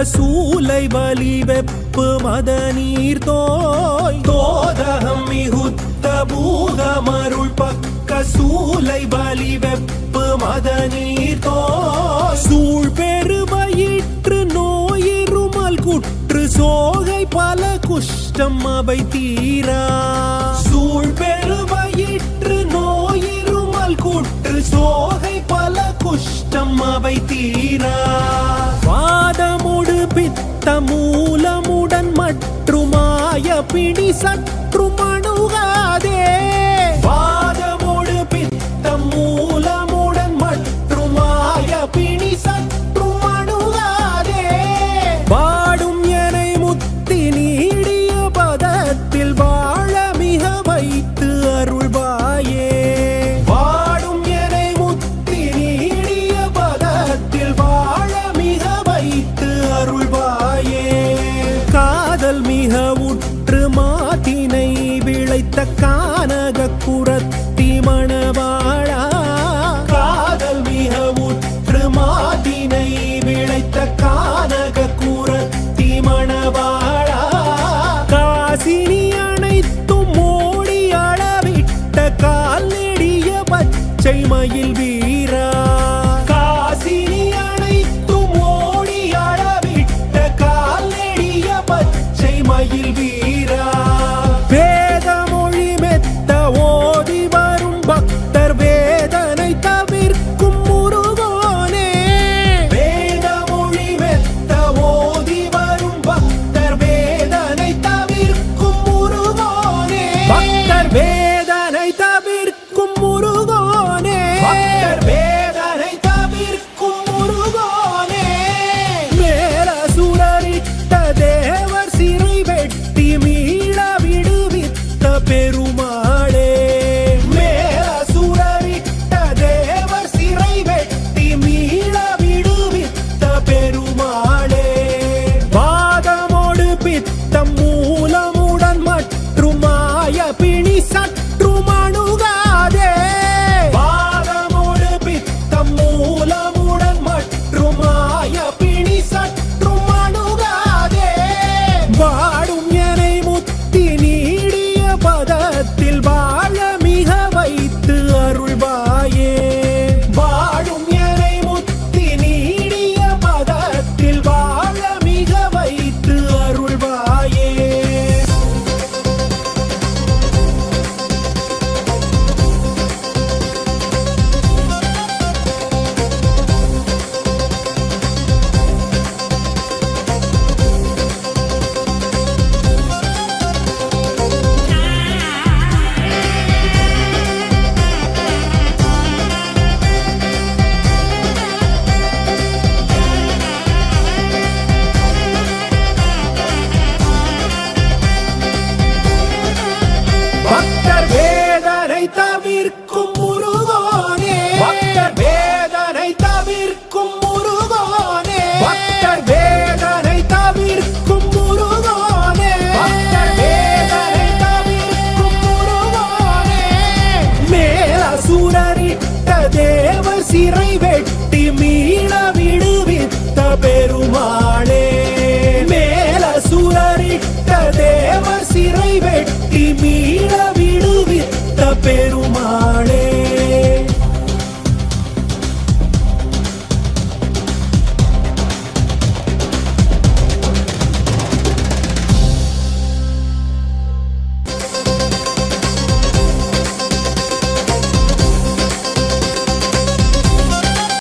சூலை வலி வெப்பு மத நீர் தோய் தோதகம் மிகுத்த பூதமருள் பக்க சூலை வலி வெப்பு மத நீர் தோய் சூழ் பெருவயிற்று நோயிருமல் குற்று சோகை பல குஷ்டம் அவை தீரா சூழ் பெருவயிற்று நோயிருமல் குற்று சோகை பல குஷ்டம் அவை தீரா வாதமுடு பித்த மூலமுடன் மற்றுமாய பிடி சற்று மணுகாதே வாதமுடு பித்த மூலமுடன் மற்றுமாய பிடி சற்று மணுகாதே வாடும் எனை முத்தி நீடிய பதத்தில் வாழ மிக வைத்து அருள்வாயே வாடும் எனை முத்தி நீடிய பதத்தில் வாழ மிக வைத்து அருள்வாயே காதல் மிக உற்று மாத்தினை விளைத்த கானக குரத்தி மணவாழா காதல் மிக உற்று மாத்தினை விளைத்த கானக குரத்தி மணவாழா காசினி அனைத்தும் மோடி அளவிட்ட கால் நெடிய பச்சை மயில் வீரா காசினி அனைத்தும் மோடி அளவிட்ட கால் நெடிய பச்சை மயில் வீரா வேதமொழி மெத்த ஓதி வரும் பக்தர் வேதனை தவிர்க்கும் முருகோனே வேதமொழி மெத்த ஓதி வரும் பக்தர் வேதனை தவிர்க்கும் முருகோனே பக்தர் வேதனை தவிர்க்கும் முருகோனே பக்தர் வேதனை தவிர்க்கும் முருகோனே மேலசுரரிட்ட தேவர் சிறை வெட்டி மீள விடுவித்த பெருமாளே மேலசுரரிட்ட தேவர் சிறை வெட்டி மீள விடுவித்த பெருமாளே வாதமோடு பித்தம் மூலமுடன் மற்றுமாய பிணி சற்று